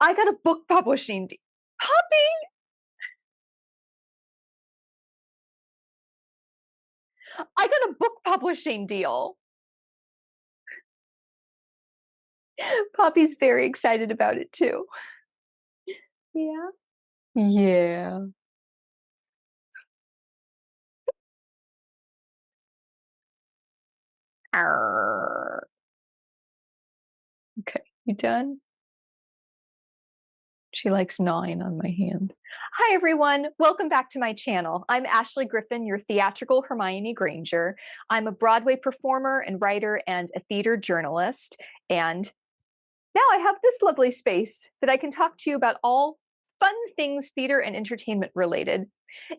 I got a book publishing deal. Puppy! I got a book publishing deal. Poppy's very excited about it too. Yeah. Yeah. Arr. Okay, you done? She likes gnawing on my hand. Hi everyone, welcome back to my channel. I'm Ashley Griffin, your theatrical Hermione Granger. I'm a Broadway performer and writer and a theater journalist. And now I have this lovely space that I can talk to you about all fun things theater and entertainment related.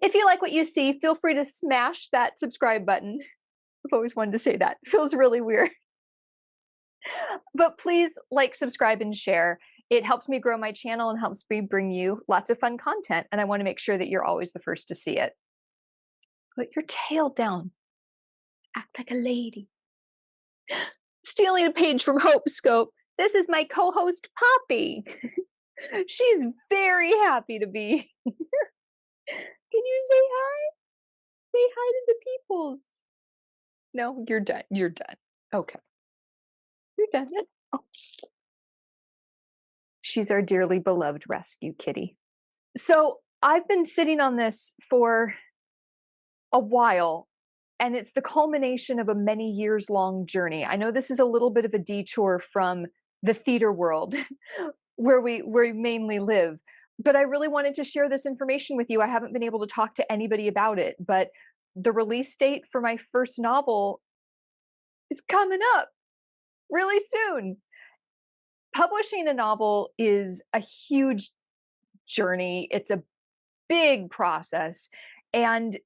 If you like what you see, feel free to smash that subscribe button. I've always wanted to say that. It feels really weird. But please like, subscribe, and share. It helps me grow my channel and helps me bring you lots of fun content, and I want to make sure that you're always the first to see it. Put your tail down. Act like a lady. Stealing a page from 𝐬𝐝𝐫𝐞. This is my co-host, Poppy. She's very happy to be here. Can you say hi? Say hi to the peoples. No, you're done. You're done. Okay. You're done. Oh. She's our dearly beloved rescue kitty. So I've been sitting on this for a while, and it's the culmination of a many years long journey. I know this is a little bit of a detour from the theater world where we mainly live, but I really wanted to share this information with you. I haven't been able to talk to anybody about it, but the release date for my first novel is coming up really soon. Publishing a novel is a huge journey. It's a big process, and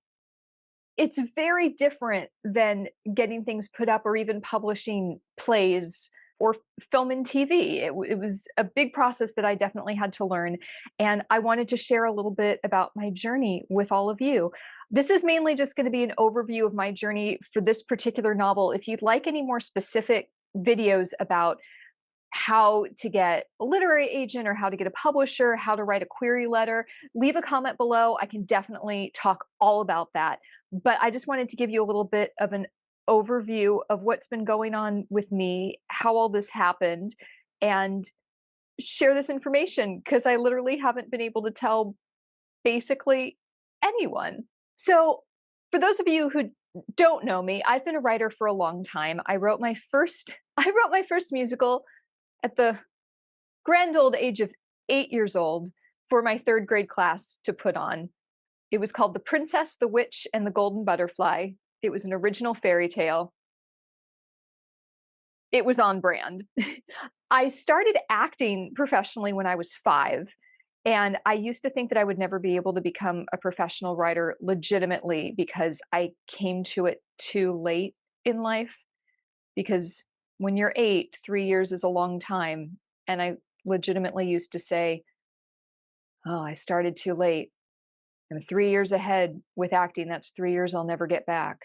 it's very different than getting things put up or even publishing plays or film and TV. It was a big process that I definitely had to learn, and I wanted to share a little bit about my journey with all of you. This is mainly just going to be an overview of my journey for this particular novel. If you'd like any more specific videos about how to get a literary agent or how to get a publisher, how to write a query letter, leave a comment below. I can definitely talk all about that. But I just wanted to give you a little bit of an overview of what's been going on with me, how all this happened, and share this information because I literally haven't been able to tell basically anyone. So for those of you who don't know me, I've been a writer for a long time. I wrote my first musical at the grand old age of 8 years old for my 3rd grade class to put on. It was called The Princess, the Witch, and the Golden Butterfly. It was an original fairy tale. It was on brand. I started acting professionally when I was 5, and I used to think that I would never be able to become a professional writer legitimately because I came to it too late in life. Because when you're 8, 3 years is a long time. And I legitimately used to say, oh, I started too late. I'm 3 years ahead with acting. That's 3 years I'll never get back.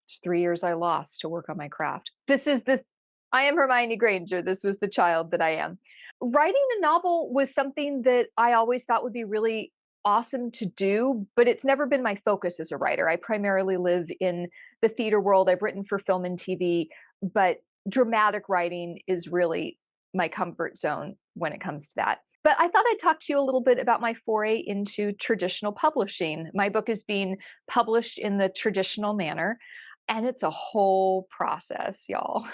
It's 3 years I lost to work on my craft. I am Hermione Granger. This was the child that I am. Writing a novel was something that I always thought would be really awesome to do, but it's never been my focus as a writer. I primarily live in the theater world. I've written for film and TV, but dramatic writing is really my comfort zone when it comes to that. But I thought I'd talk to you a little bit about my foray into traditional publishing. My book is being published in the traditional manner, and it's a whole process, y'all.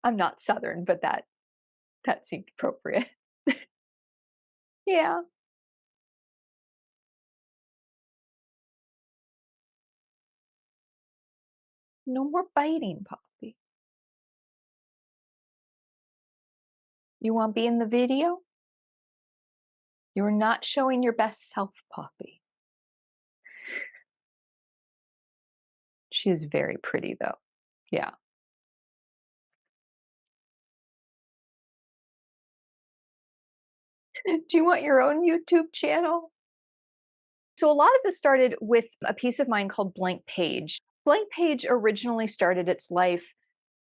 I'm not Southern, but that seemed appropriate. Yeah. No more biting, Poppy. You want to be in the video? You're not showing your best self, Poppy. She is very pretty, though. Yeah. Do you want your own YouTube channel? So a lot of this started with a piece of mine called Blank Page. Blank Page originally started its life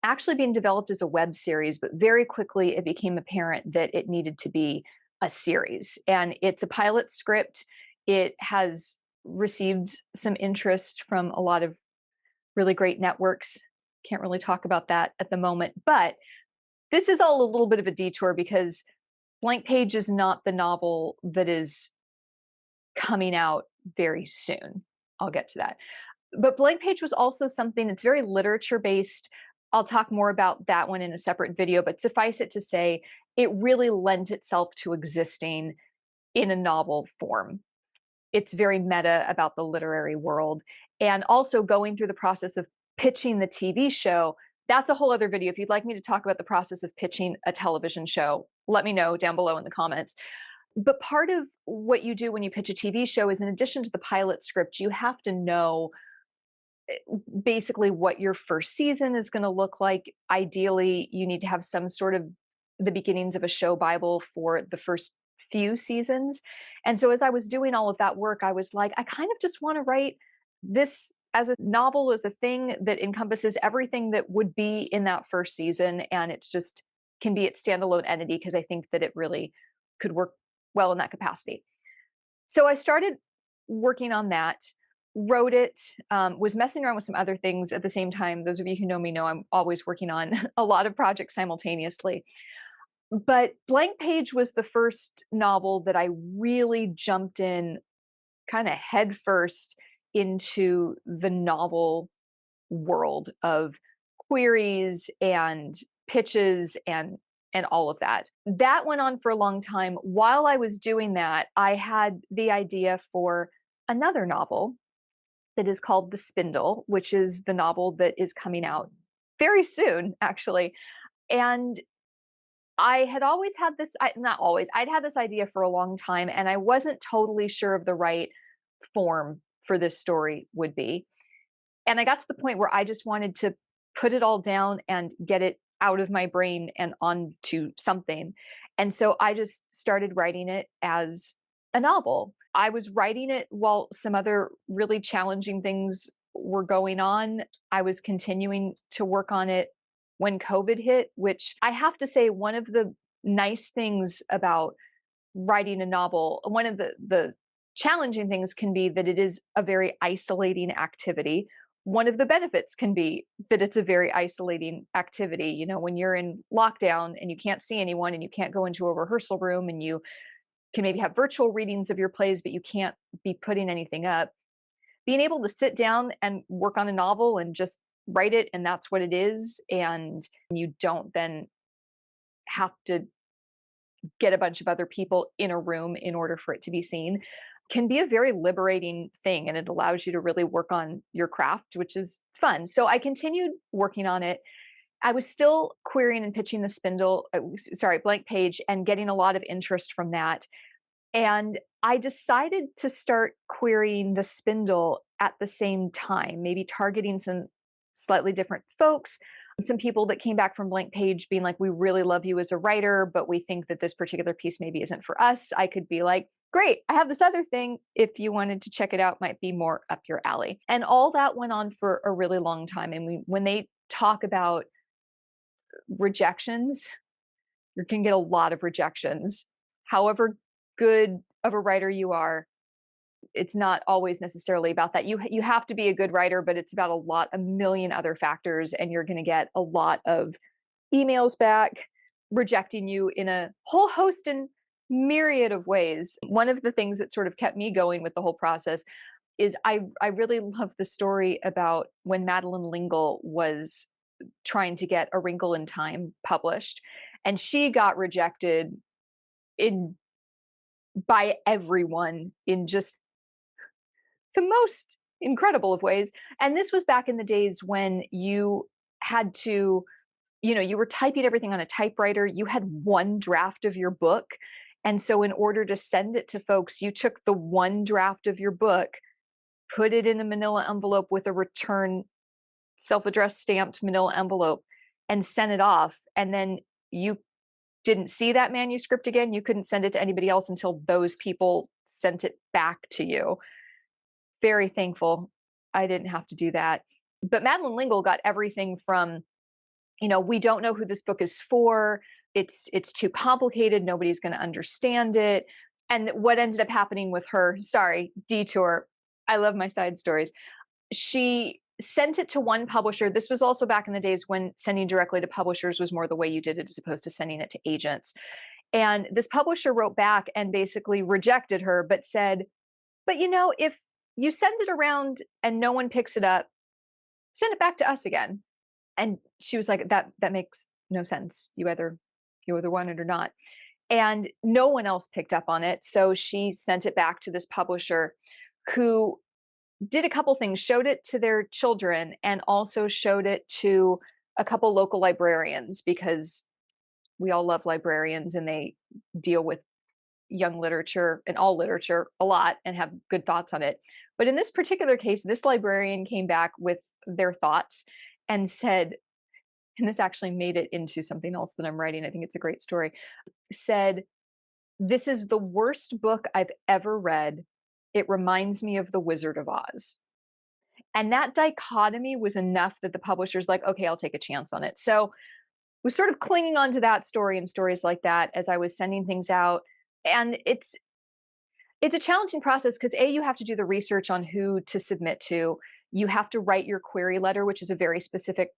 actually being developed as a web series, but very quickly it became apparent that it needed to be a series. And it's a pilot script. It has received some interest from a lot of really great networks. Can't really talk about that at the moment, but this is all a little bit of a detour because Blank Page is not the novel that is coming out very soon. I'll get to that. But Blank Page was also something that's very literature based. I'll talk more about that one in a separate video, but suffice it to say, it really lent itself to existing in a novel form. It's very meta about the literary world. And also going through the process of pitching the TV show, that's a whole other video. If you'd like me to talk about the process of pitching a television show, let me know down below in the comments. But part of what you do when you pitch a TV show is, in addition to the pilot script, you have to know basically what your first season is going to look like. Ideally, you need to have some sort of the beginnings of a show Bible for the first few seasons. And so as I was doing all of that work, I was like, I kind of just want to write this as a novel, as a thing that encompasses everything that would be in that first season. And it's just can be its standalone entity, because I think that it really could work well in that capacity. So I started working on that, wrote it, was messing around with some other things at the same time. Those of you who know me know I'm always working on a lot of projects simultaneously. But Blank Page was the first novel that I really jumped in kind of headfirst into the novel world of queries and pitches and all of that. That went on for a long time. While I was doing that, I had the idea for another novel that is called The Spindle, which is the novel that is coming out very soon, actually. And I had always had this, not always, I'd had this idea for a long time, and I wasn't totally sure of the right form for this story would be. And I got to the point where I just wanted to put it all down and get it out of my brain and onto something. And so I just started writing it as a novel. I was writing it while some other really challenging things were going on. I was continuing to work on it when COVID hit, which I have to say, one of the nice things about writing a novel, one of the challenging things can be that it is a very isolating activity. One of the benefits can be that it's a very isolating activity. You know, when you're in lockdown and you can't see anyone and you can't go into a rehearsal room and you can maybe have virtual readings of your plays, but you can't be putting anything up. Being able to sit down and work on a novel and just write it, and that's what it is, and you don't then have to get a bunch of other people in a room in order for it to be seen, can be a very liberating thing, and it allows you to really work on your craft, which is fun. So I continued working on it. I was still querying and pitching the Blank Page, and getting a lot of interest from that. And I decided to start querying the Spindle at the same time, maybe targeting some slightly different folks, some people that came back from Blank Page being like, we really love you as a writer, but we think that this particular piece maybe isn't for us. I could be like, great, I have this other thing. If you wanted to check it out, might be more up your alley. And all that went on for a really long time. And when they talk about rejections, you can get a lot of rejections. However good of a writer you are, it's not always necessarily about that. You have to be a good writer, but it's about a million other factors, and you're going to get a lot of emails back rejecting you in a whole host and myriad of ways. One of the things that sort of kept me going with the whole process is I really love the story about when Madeline L'Engle was trying to get A Wrinkle in Time published, and she got rejected by everyone in just the most incredible of ways. And this was back in the days when you had to, you were typing everything on a typewriter. You had one draft of your book. And so in order to send it to folks, you took the one draft of your book, put it in a manila envelope with a return self-addressed stamped manila envelope, and sent it off. And then you didn't see that manuscript again. You couldn't send it to anybody else until those people sent it back to you. Very thankful I didn't have to do that. But Madeline L'Engle got everything from we don't know who this book is for. It's too complicated. Nobody's going to understand it. And what ended up happening with her, sorry, detour. I love my side stories. She sent it to one publisher. This was also back in the days when sending directly to publishers was more the way you did it as opposed to sending it to agents. And this publisher wrote back and basically rejected her, but said, but if you send it around and no one picks it up, send it back to us again. And she was like, that makes no sense. You either want it or not. And no one else picked up on it. So she sent it back to this publisher who did a couple things, showed it to their children and also showed it to a couple local librarians, because we all love librarians and they deal with young literature and all literature a lot and have good thoughts on it. But in this particular case, this librarian came back with their thoughts and said, and this actually made it into something else that I'm writing, I think it's a great story, said, "This is the worst book I've ever read. It reminds me of The Wizard of Oz." And that dichotomy was enough that the publisher's like, okay, I'll take a chance on it. So was sort of clinging on to that story and stories like that as I was sending things out. And it's a challenging process because you have to do the research on who to submit to. You have to write your query letter, which is a very specific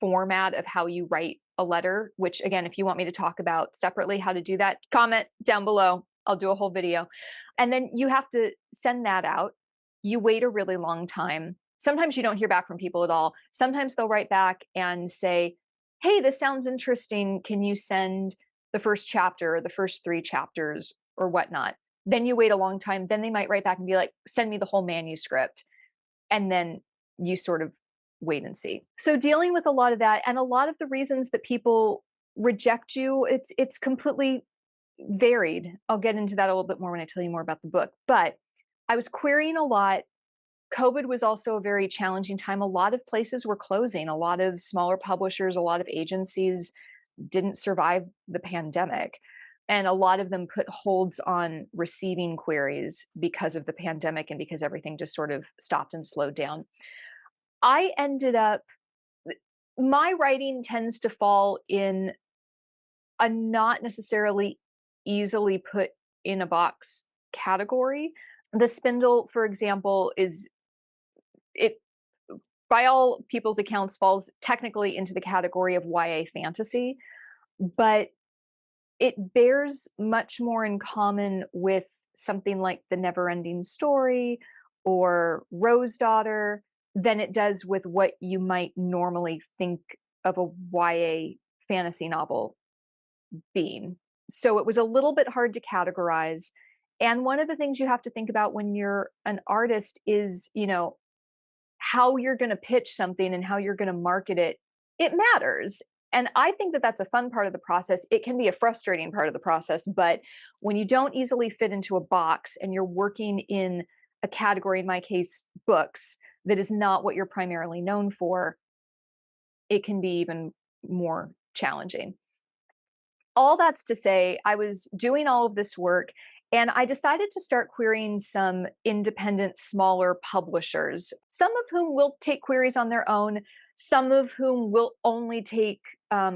format of how you write a letter, which again, if you want me to talk about separately how to do that, comment down below. I'll do a whole video. And then you have to send that out. You wait a really long time. Sometimes you don't hear back from people at all. Sometimes they'll write back and say, hey, this sounds interesting. Can you send the first chapter or the first 3 chapters or whatnot? Then you wait a long time. Then they might write back and be like, send me the whole manuscript. And then you sort of wait and see. So dealing with a lot of that, and a lot of the reasons that people reject you, it's completely varied. I'll get into that a little bit more when I tell you more about the book. But I was querying a lot. COVID was also a very challenging time. A lot of places were closing. A lot of smaller publishers, a lot of agencies didn't survive the pandemic. And a lot of them put holds on receiving queries because of the pandemic and because everything just sort of stopped and slowed down. I ended up, my writing tends to fall in a not necessarily easily put in a box category. The Spindle, for example, it by all people's accounts falls technically into the category of YA fantasy, but it bears much more in common with something like The Neverending Story or Rose Daughter than it does with what you might normally think of a YA fantasy novel being. So it was a little bit hard to categorize. And one of the things you have to think about when you're an artist is, how you're going to pitch something and how you're going to market it. It matters. And I think that that's a fun part of the process. It can be a frustrating part of the process, but when you don't easily fit into a box and you're working in a category, in my case, books, that is not what you're primarily known for, it can be even more challenging. All that's to say, I was doing all of this work and I decided to start querying some independent, smaller publishers, some of whom will take queries on their own, some of whom will only take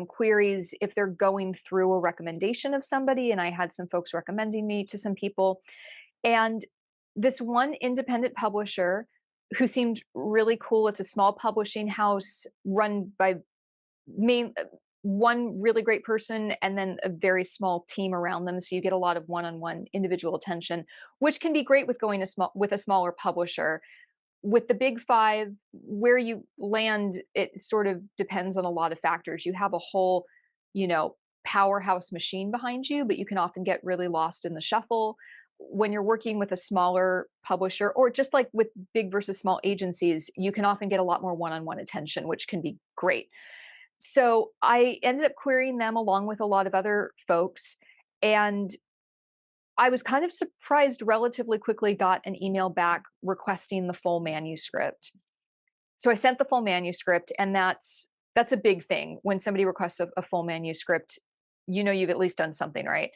queries if they're going through a recommendation of somebody. And I had some folks recommending me to some people. And this one independent publisher who seemed really cool, it's a small publishing house run by one really great person and then a very small team around them. So you get a lot of one-on-one individual attention, which can be great with going to with a smaller publisher. With the big 5, where you land, it sort of depends on a lot of factors. You have a whole, powerhouse machine behind you, but you can often get really lost in the shuffle. When you're working with a smaller publisher, or just like with big versus small agencies, you can often get a lot more one-on-one attention, which can be great. So I ended up querying them along with a lot of other folks. And I was kind of surprised, relatively quickly got an email back requesting the full manuscript. So I sent the full manuscript, and that's a big thing. When somebody requests a full manuscript, you've at least done something right.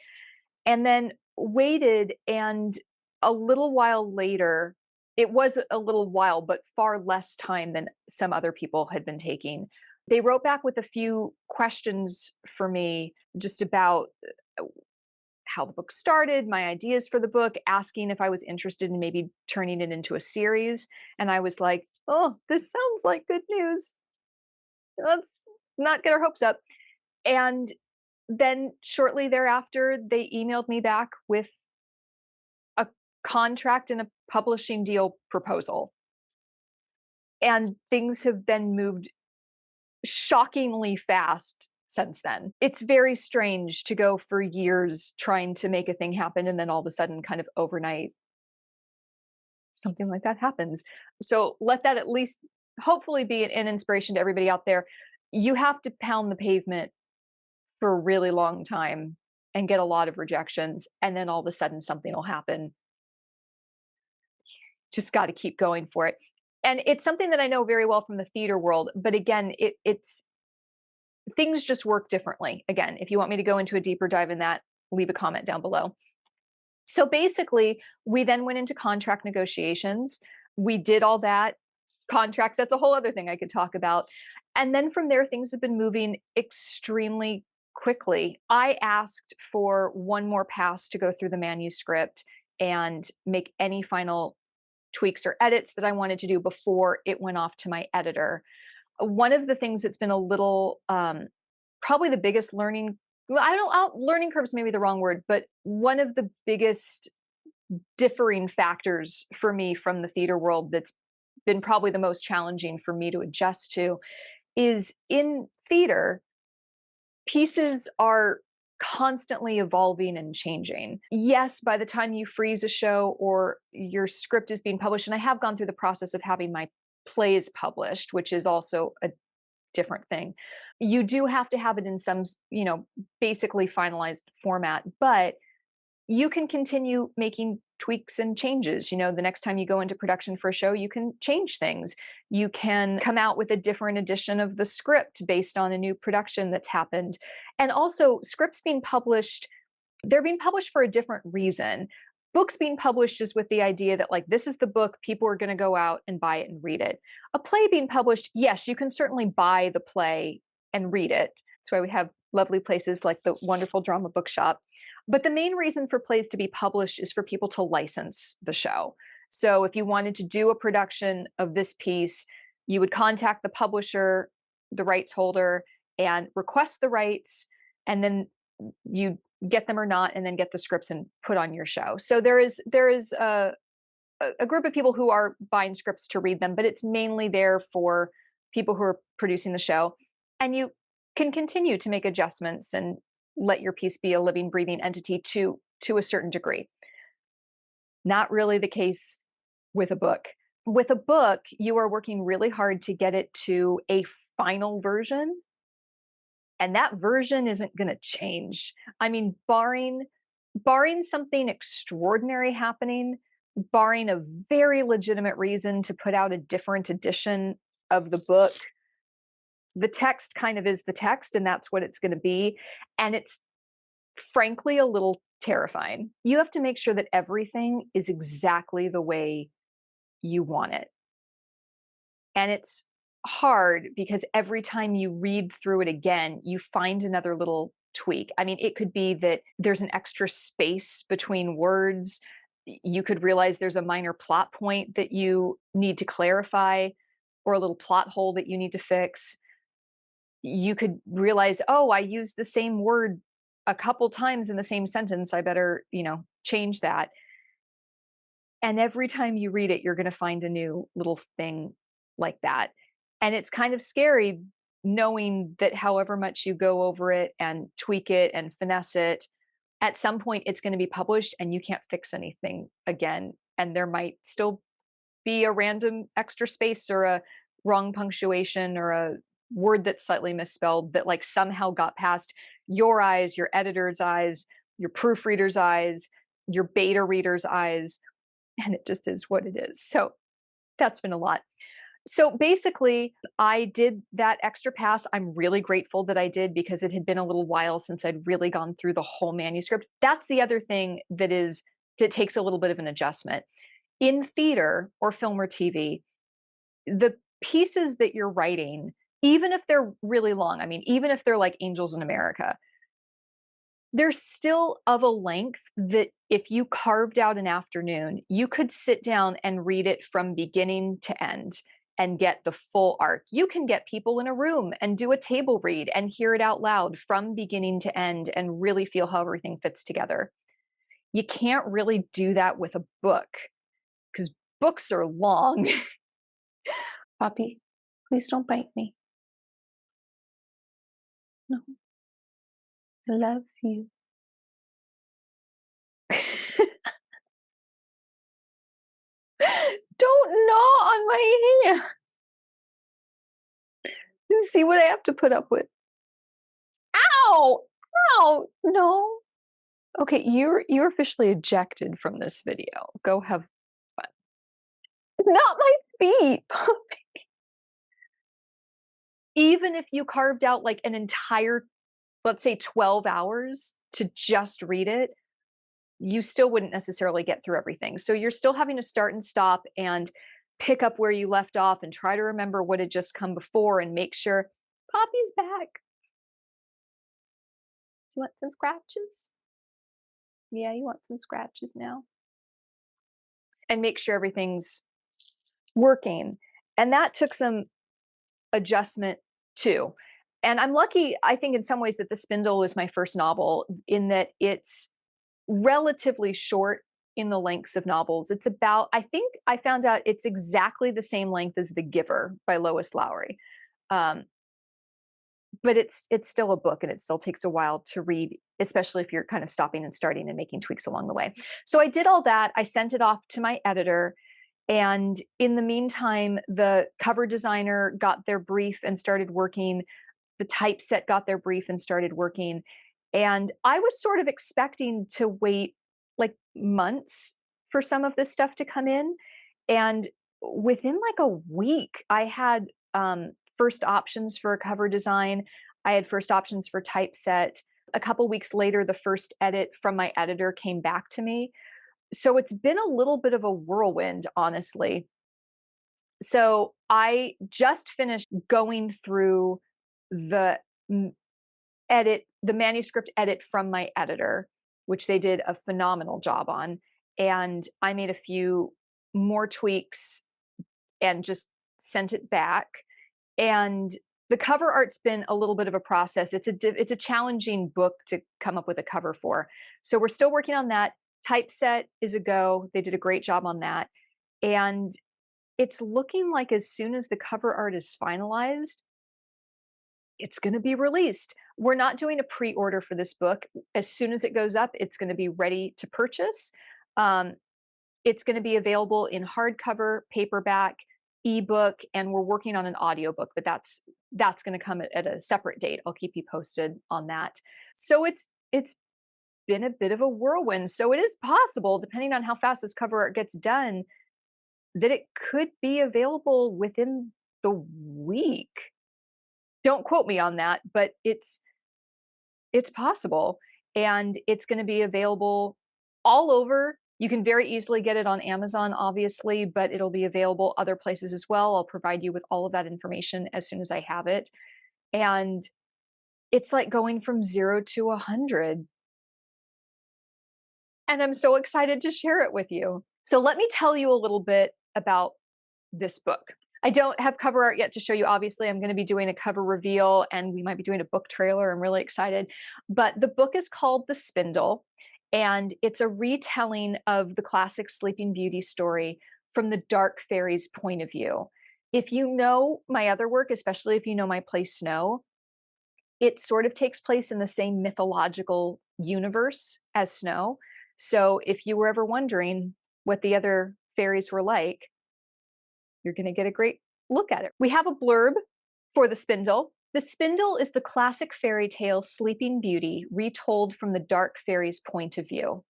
And then waited, and a little while later, it was a little while, but far less time than some other people had been taking. They wrote back with a few questions for me just about how the book started, my ideas for the book, asking if I was interested in maybe turning it into a series. And I was like, oh, this sounds like good news. Let's not get our hopes up. And then shortly thereafter, they emailed me back with a contract and a publishing deal proposal. And things have been moved shockingly fast since then. It's very strange to go for years trying to make a thing happen and then all of a sudden, kind of overnight, something like that happens. So let that at least hopefully be an inspiration to everybody out there. You have to pound the pavement for a really long time and get a lot of rejections, and then all of a sudden something will happen. Just got to keep going for it. And it's something that I know very well from the theater world, but again, it's things just work differently. Again, if you want me to go into a deeper dive in that, leave a comment down below. So basically, we then went into contract negotiations. We did all that. Contracts, that's a whole other thing I could talk about. And then from there, things have been moving extremely quickly. I asked for one more pass to go through the manuscript and make any final tweaks or edits that I wanted to do before it went off to my editor. One of the things that's been a little, probably the biggest learning, learning curves may be the wrong word, but one of the biggest differing factors for me from the theater world that's been probably the most challenging for me to adjust to is in theater, pieces are constantly evolving and changing. Yes, by the time you freeze a show or your script is being published, and I have gone through the process of having my plays published, which is also a different thing. You do have to have it in some, basically finalized format, but you can continue making tweaks and changes. The next time you go into production for a show, you can change things. You can come out with a different edition of the script based on a new production that's happened. And also, scripts being published, they're being published for a different reason. Books being published is with the idea that, like, this is the book, people are going to go out and buy it and read it. A play being published, yes, you can certainly buy the play and read it. That's why we have lovely places like the wonderful Drama Bookshop. But the main reason for plays to be published is for people to license the show. So if you wanted to do a production of this piece, you would contact the publisher, the rights holder, and request the rights, and then you get them or not, and then get the scripts and put on your show. So there is a group of people who are buying scripts to read them, but it's mainly there for people who are producing the show. And you can continue to make adjustments and let your piece be a living, breathing entity to a certain degree. Not really the case with a book. With a book, you are working really hard to get it to a final version, and that version isn't going to change. I mean, barring something extraordinary happening, barring a very legitimate reason to put out a different edition of the book, the text kind of is the text, and that's what it's going to be. And it's frankly a little terrifying. You have to make sure that everything is exactly the way you want it. And it's hard because every time you read through it again, you find another little tweak. I mean, it could be that there's an extra space between words. You could realize there's a minor plot point that you need to clarify, or a little plot hole that you need to fix. You could realize, oh, I used the same word a couple times in the same sentence. I better, change that. And every time you read it, you're going to find a new little thing like that. And it's kind of scary knowing that however much you go over it and tweak it and finesse it, at some point it's going to be published and you can't fix anything again. And there might still be a random extra space or a wrong punctuation or a word that's slightly misspelled that, like, somehow got past your eyes, your editor's eyes, your proofreader's eyes, your beta reader's eyes, and it just is what it is. So that's been a lot. So basically, I did that extra pass. I'm really grateful that I did, because it had been a little while since I'd really gone through the whole manuscript. That's the other thing that takes a little bit of an adjustment. In theater or film or TV, the pieces that you're writing even if they're really long, I mean, even if they're like Angels in America, they're still of a length that if you carved out an afternoon, you could sit down and read it from beginning to end and get the full arc. You can get people in a room and do a table read and hear it out loud from beginning to end and really feel how everything fits together. You can't really do that with a book because books are long. Poppy, please don't bite me. No, I love you. Don't gnaw on my hand. See what I have to put up with. Ow! Ow! No. Okay, you're officially ejected from this video. Go have fun. Not my feet. Even if you carved out like an entire, let's say 12 hours to just read it, you still wouldn't necessarily get through everything. So you're still having to start and stop and pick up where you left off and try to remember what had just come before and make sure Poppy's back. You want some scratches? Yeah, you want some scratches now. And make sure everything's working. And that took some adjustment too. And I'm lucky, I think, in some ways that The Spindle is my first novel in that it's relatively short in the lengths of novels. It's about, I think I found out it's exactly the same length as The Giver by Lois Lowry. But it's still a book and it still takes a while to read, especially if you're kind of stopping and starting and making tweaks along the way. So I did all that. I sent it off to my editor. And in the meantime, the cover designer got their brief and started working. The typeset got their brief and started working. And I was sort of expecting to wait like months for some of this stuff to come in. And within like a week, I had first options for a cover design. I had first options for typeset. A couple weeks later, the first edit from my editor came back to me. So it's been a little bit of a whirlwind, honestly. So I just finished going through the manuscript edit from my editor, which they did a phenomenal job on. And I made a few more tweaks and just sent it back. And the cover art's been a little bit of a process. It's a challenging book to come up with a cover for. So we're still working on that. Typeset is a go. They did a great job on that. And it's looking like as soon as the cover art is finalized, it's going to be released. We're not doing a pre-order for this book. As soon as it goes up, it's going to be ready to purchase. It's going to be available in hardcover, paperback, ebook, and we're working on an audiobook, but that's going to come at a separate date. I'll keep you posted on that. So it's been a bit of a whirlwind. So it is possible, depending on how fast this cover art gets done, that it could be available within the week. Don't quote me on that, but it's possible. And it's going to be available all over. You can very easily get it on Amazon, obviously, but it'll be available other places as well. I'll provide you with all of that information as soon as I have it. And it's like going from 0 to 100. And I'm so excited to share it with you. So let me tell you a little bit about this book. I don't have cover art yet to show you. Obviously, I'm going to be doing a cover reveal and we might be doing a book trailer. I'm really excited. But the book is called The Spindle, and it's a retelling of the classic Sleeping Beauty story from the dark fairy's point of view. If you know my other work, especially if you know my play Snow, it sort of takes place in the same mythological universe as Snow. So if you were ever wondering what the other fairies were like, you're going to get a great look at it. We have a blurb for The Spindle. The Spindle is the classic fairy tale Sleeping Beauty retold from the dark fairy's point of view.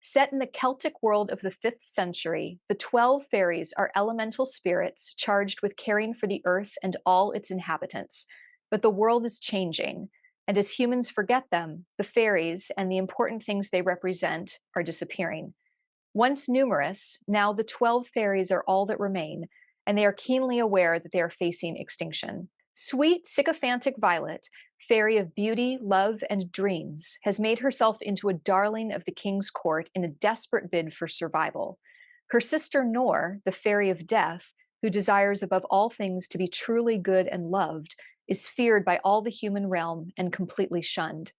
Set in the Celtic world of the 5th century, the 12 fairies are elemental spirits charged with caring for the earth and all its inhabitants. But the world is changing, and as humans forget them, the fairies and the important things they represent are disappearing. Once numerous, now the 12 fairies are all that remain, and they are keenly aware that they are facing extinction. Sweet sycophantic Violet, fairy of beauty, love, and dreams, has made herself into a darling of the king's court in a desperate bid for survival. Her sister Noor, the fairy of death, who desires above all things to be truly good and loved, is feared by all the human realm and completely shunned.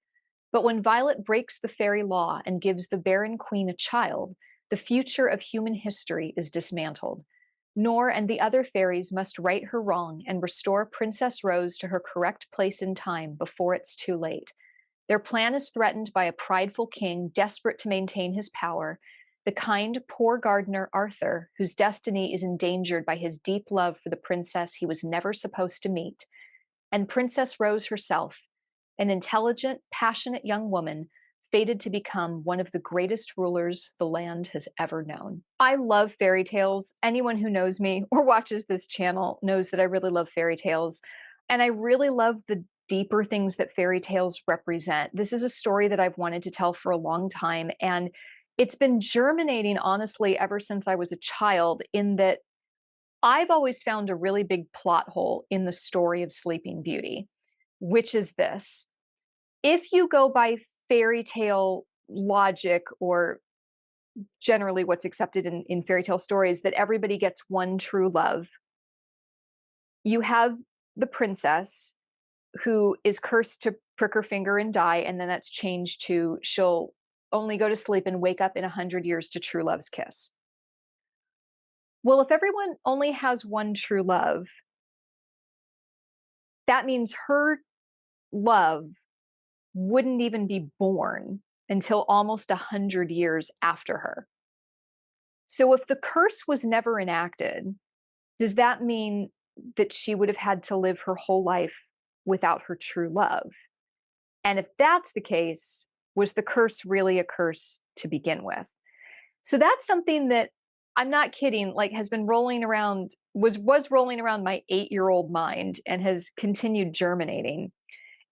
But when Violet breaks the fairy law and gives the barren queen a child, the future of human history is dismantled. Noor and the other fairies must right her wrong and restore Princess Rose to her correct place in time before it's too late. Their plan is threatened by a prideful king desperate to maintain his power, the kind, poor gardener Arthur, whose destiny is endangered by his deep love for the princess he was never supposed to meet, and Princess Rose herself, an intelligent, passionate young woman fated to become one of the greatest rulers the land has ever known. I love fairy tales. Anyone who knows me or watches this channel knows that I really love fairy tales. And I really love the deeper things that fairy tales represent. This is a story that I've wanted to tell for a long time. And it's been germinating, honestly, ever since I was a child, in that I've always found a really big plot hole in the story of Sleeping Beauty, which is this. If you go by fairy tale logic, or generally what's accepted in fairy tale stories, that everybody gets one true love, you have the princess who is cursed to prick her finger and die, and then that's changed to she'll only go to sleep and wake up in 100 years to true love's kiss. Well, if everyone only has one true love, that means her love wouldn't even be born until almost 100 years after her. So if the curse was never enacted, does that mean that she would have had to live her whole life without her true love? And if that's the case, was the curse really a curse to begin with? So that's something that, I'm not kidding, like has been rolling around, was rolling around my 8-year-old mind and has continued germinating.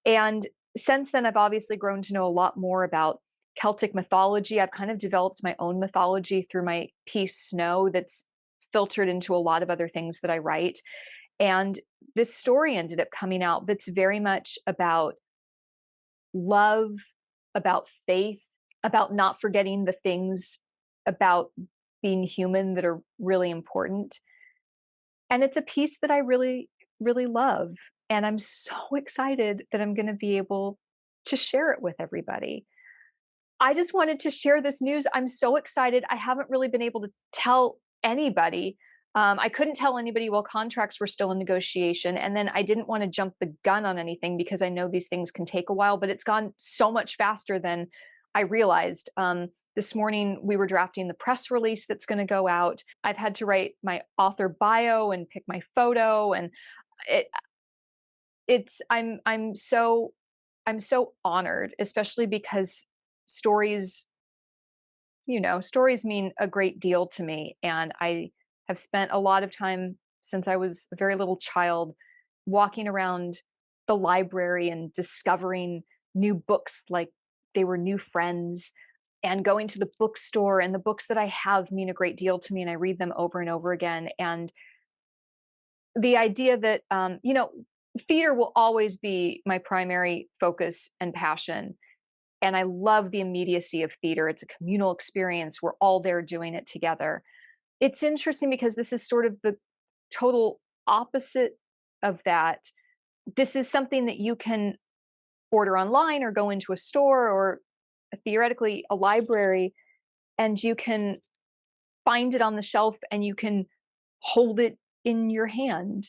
And since then, I've obviously grown to know a lot more about Celtic mythology. I've kind of developed my own mythology through my piece Snow that's filtered into a lot of other things that I write. And this story ended up coming out that's very much about love, about faith, about not forgetting the things about being human that are really important. And it's a piece that I really, really love. And I'm so excited that I'm going to be able to share it with everybody. I just wanted to share this news. I'm so excited. I haven't really been able to tell anybody. I couldn't tell anybody while contracts were still in negotiation. And then I didn't want to jump the gun on anything because I know these things can take a while, but it's gone so much faster than I realized. This morning, we were drafting the press release that's going to go out. I've had to write my author bio and pick my photo, and I'm so honored, especially because stories mean a great deal to me. And I have spent a lot of time since I was a very little child walking around the library and discovering new books like they were new friends, and going to the bookstore, and the books that I have mean a great deal to me, and I read them over and over again. And the idea that, theater will always be my primary focus and passion. And I love the immediacy of theater. It's a communal experience. We're all there doing it together. It's interesting because this is sort of the total opposite of that. This is something that you can order online or go into a store or theoretically a library, and you can find it on the shelf and you can hold it in your hand,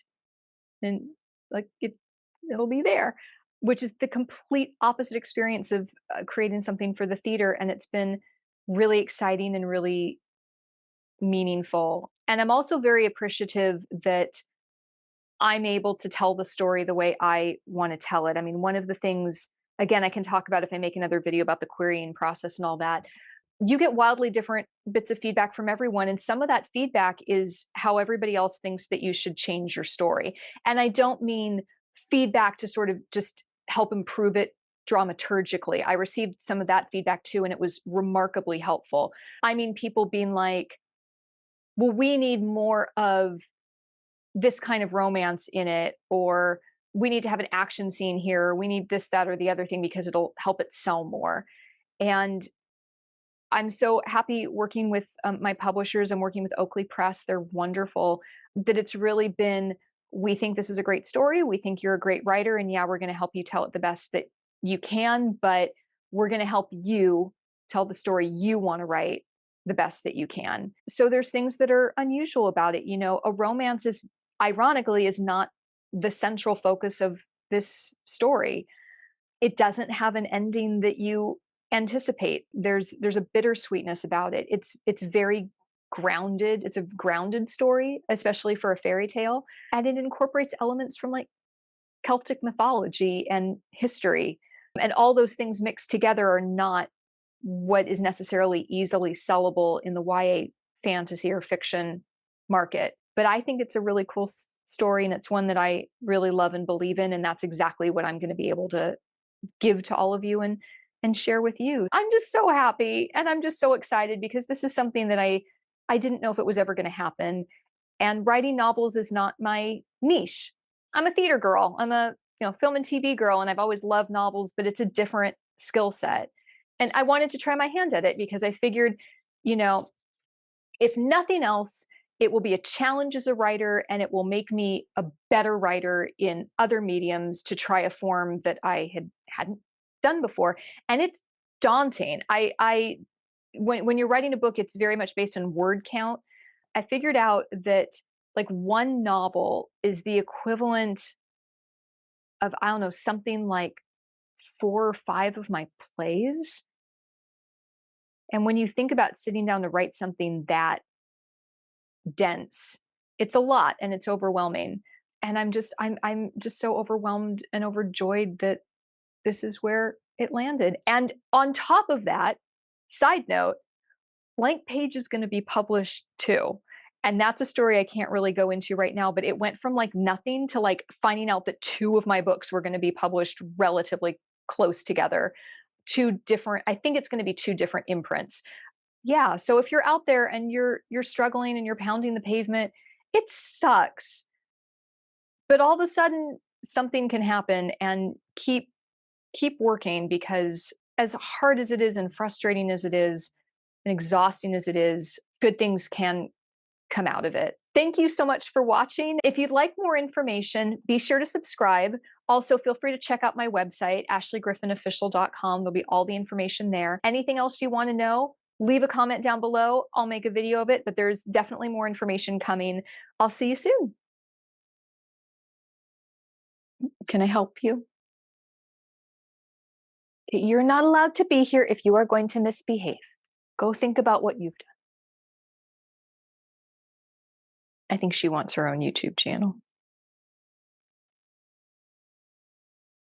and like it'll be there, which is the complete opposite experience of creating something for the theater. And it's been really exciting and really meaningful. And I'm also very appreciative that I'm able to tell the story the way I want to tell it. I mean, one of the things, again, I can talk about if I make another video about the querying process and all that, you get wildly different bits of feedback from everyone. And some of that feedback is how everybody else thinks that you should change your story. And I don't mean feedback to sort of just help improve it dramaturgically. I received some of that feedback too, and it was remarkably helpful. I mean, people being like, well, we need more of this kind of romance in it, or we need to have an action scene here. We need this, that, or the other thing because it'll help it sell more. And I'm so happy working with my publishers and working with Oakley Press. They're wonderful. That it's really been, we think this is a great story. We think you're a great writer. And yeah, we're going to help you tell it the best that you can, but we're going to help you tell the story you want to write the best that you can. So there's things that are unusual about it. You know, a romance is, ironically, is not the central focus of this story. It doesn't have an ending that you anticipate. There's a bittersweetness about it. It's very grounded. It's a grounded story, especially for a fairy tale, and it incorporates elements from like Celtic mythology and history. And all those things mixed together are not what is necessarily easily sellable in the YA fantasy or fiction market. But I think it's a really cool story, and it's one that I really love and believe in, and that's exactly what I'm going to be able to give to all of you and share with you. I'm just so happy, and I'm just so excited because this is something that I didn't know if it was ever going to happen. And writing novels is not my niche. I'm a theater girl. I'm a film and TV girl, and I've always loved novels, but it's a different skill set. And I wanted to try my hand at it because I figured, if nothing else, it will be a challenge as a writer, and it will make me a better writer in other mediums to try a form that I hadn't done before. And it's daunting. When you're writing a book, it's very much based on word count. I figured out that like one novel is the equivalent of, I don't know, something like 4 or 5 of my plays. And when you think about sitting down to write something that dense, it's a lot and it's overwhelming. And I'm just so overwhelmed and overjoyed that this is where it landed. And on top of that, side note, Blank Page is going to be published too. And that's a story I can't really go into right now, but it went from like nothing to like finding out that 2 of my books were going to be published relatively close together. 2 different, I think it's going to be 2 different imprints. Yeah, so if you're out there and you're struggling and you're pounding the pavement, it sucks. But all of a sudden something can happen, and keep working, because as hard as it is and frustrating as it is and exhausting as it is, good things can come out of it. Thank you so much for watching. If you'd like more information, be sure to subscribe. Also, feel free to check out my website, ashleygriffinofficial.com. There'll be all the information there. Anything else you want to know, leave a comment down below. I'll make a video of it, but there's definitely more information coming. I'll see you soon. Can I help you? You're not allowed to be here if you are going to misbehave. Go think about what you've done. I think she wants her own YouTube channel.